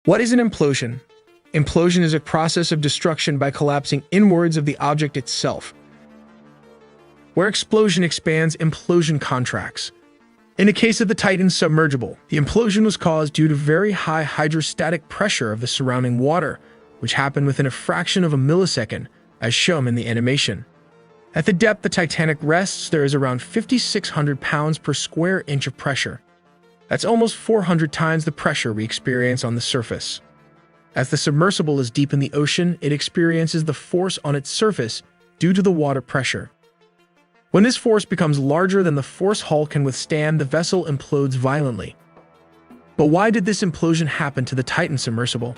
What is an implosion? Implosion is a process of destruction by collapsing inwards of the object itself. Where explosion expands, implosion contracts. In the case of the Titan submersible, the implosion was caused due to very high hydrostatic pressure of the surrounding water, which happened within a fraction of a millisecond, as shown in the animation. At the depth the Titanic rests, there is around 5,600 pounds per square inch of pressure. That's almost 400 times the pressure we experience on the surface. As the submersible is deep in the ocean, it experiences the force on its surface due to the water pressure. When this force becomes larger than the force hull can withstand, the vessel implodes violently. But why did this implosion happen to the Titan submersible?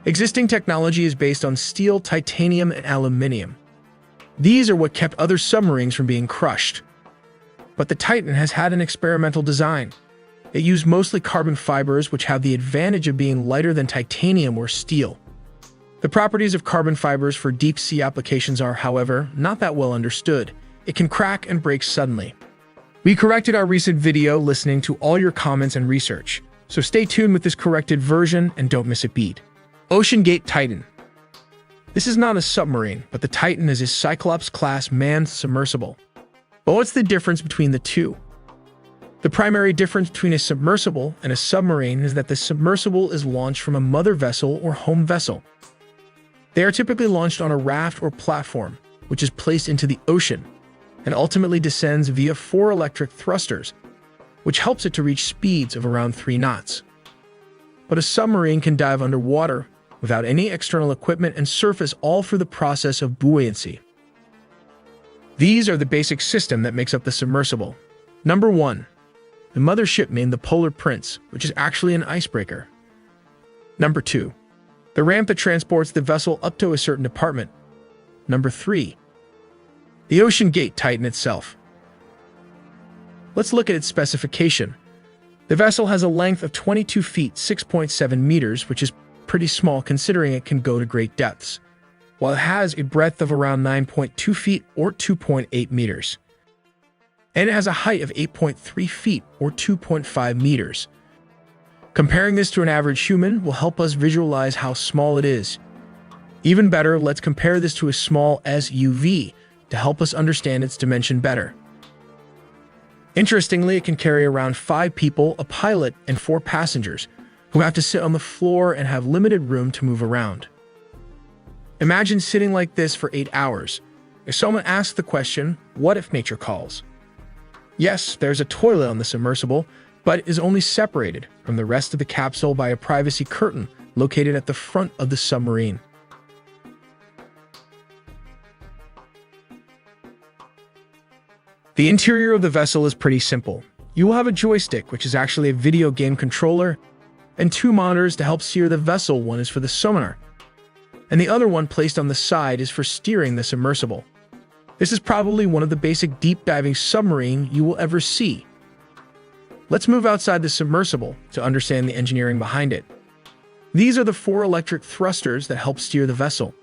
Existing technology is based on steel, titanium, and aluminium. These are what kept other submarines from being crushed. But the Titan has had an experimental design. It used mostly carbon fibers, which have the advantage of being lighter than titanium or steel. The properties of carbon fibers for deep-sea applications are, however, not that well understood. It can crack and break suddenly. We corrected our recent video listening to all your comments and research, so stay tuned with this corrected version and don't miss a beat. OceanGate Titan. This is not a submarine, but the Titan is a Cyclops-class manned submersible. But what's the difference between the two? The primary difference between a submersible and a submarine is that the submersible is launched from a mother vessel or home vessel. They are typically launched on a raft or platform, which is placed into the ocean, and ultimately descends via 4 electric thrusters, which helps it to reach speeds of around 3 knots. But a submarine can dive underwater without any external equipment and surface all through the process of buoyancy. These are the basic system that makes up the submersible. Number 1. The mothership named the Polar Prince, which is actually an icebreaker. Number 2. The ramp that transports the vessel up to a certain department. Number 3. The OceanGate Titan itself. Let's look at its specification. The vessel has a length of 22 feet 6.7 meters, which is pretty small considering it can go to great depths, while it has a breadth of around 9.2 feet or 2.8 meters. And it has a height of 8.3 feet or 2.5 meters. Comparing this to an average human will help us visualize how small it is. Even better, let's compare this to a small SUV to help us understand its dimension better. Interestingly, it can carry around 5 people, a pilot, and 4 passengers, who have to sit on the floor and have limited room to move around. Imagine sitting like this for 8 hours. If someone asks the question, what if nature calls? Yes, there's a toilet on the submersible, but it is only separated from the rest of the capsule by a privacy curtain located at the front of the submarine. The interior of the vessel is pretty simple. You will have a joystick, which is actually a video game controller, and 2 monitors to help steer the vessel. One is for the sonar, and the other one placed on the side is for steering the submersible. This is probably one of the basic deep-diving submarine you will ever see. Let's move outside the submersible to understand the engineering behind it. These are the 4 electric thrusters that help steer the vessel.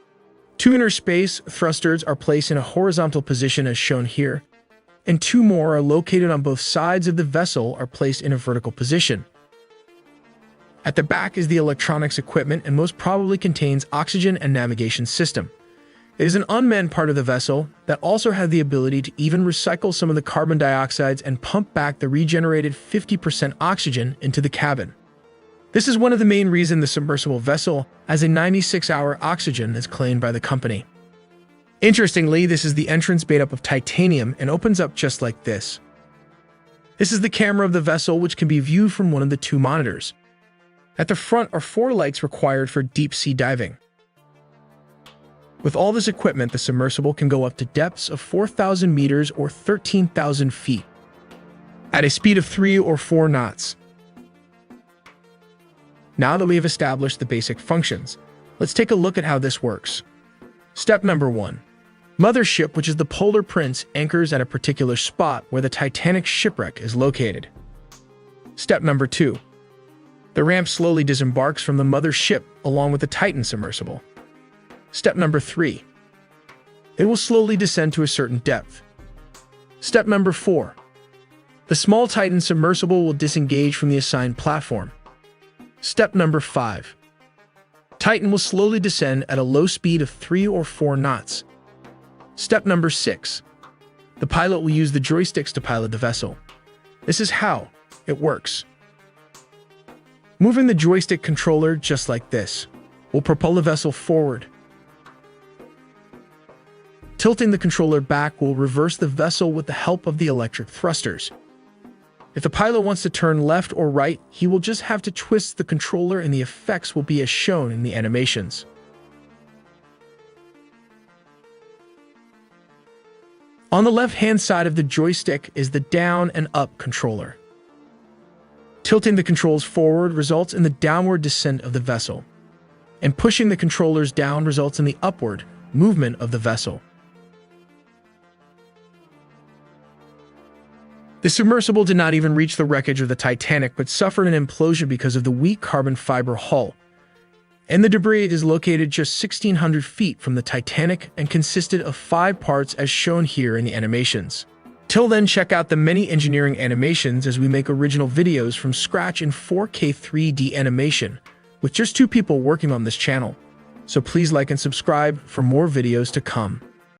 2 inner space thrusters are placed in a horizontal position as shown here, and 2 more are located on both sides of the vessel are placed in a vertical position. At the back is the electronics equipment and most probably contains oxygen and navigation system. It is an unmanned part of the vessel that also has the ability to even recycle some of the carbon dioxides and pump back the regenerated 50% oxygen into the cabin. This is one of the main reasons the submersible vessel has a 96-hour oxygen as claimed by the company. Interestingly, this is the entrance made up of titanium and opens up just like this. This is the camera of the vessel, which can be viewed from one of the 2 monitors. At the front are 4 lights required for deep-sea diving. With all this equipment, the submersible can go up to depths of 4,000 meters or 13,000 feet at a speed of 3 or 4 knots. Now that we have established the basic functions, let's take a look at how this works. Step number 1. Mothership, which is the Polar Prince, anchors at a particular spot where the Titanic shipwreck is located. Step number 2. The ramp slowly disembarks from the mothership along with the Titan submersible. Step number 3. It will slowly descend to a certain depth. Step number 4. The small Titan submersible will disengage from the assigned platform. Step number 5. Titan will slowly descend at a low speed of 3 or 4 knots. Step number 6. The pilot will use the joysticks to pilot the vessel. This is how it works. Moving the joystick controller just like this will propel the vessel forward. Tilting the controller back will reverse the vessel with the help of the electric thrusters. If the pilot wants to turn left or right, he will just have to twist the controller and the effects will be as shown in the animations. On the left-hand side of the joystick is the down and up controller. Tilting the controls forward results in the downward descent of the vessel, and pushing the controllers down results in the upward movement of the vessel. The submersible did not even reach the wreckage of the Titanic, but suffered an implosion because of the weak carbon fiber hull. And the debris is located just 1,600 feet from the Titanic and consisted of 5 parts as shown here in the animations. Till then, check out the many engineering animations as we make original videos from scratch in 4K 3D animation, with just 2 people working on this channel. So please like and subscribe for more videos to come.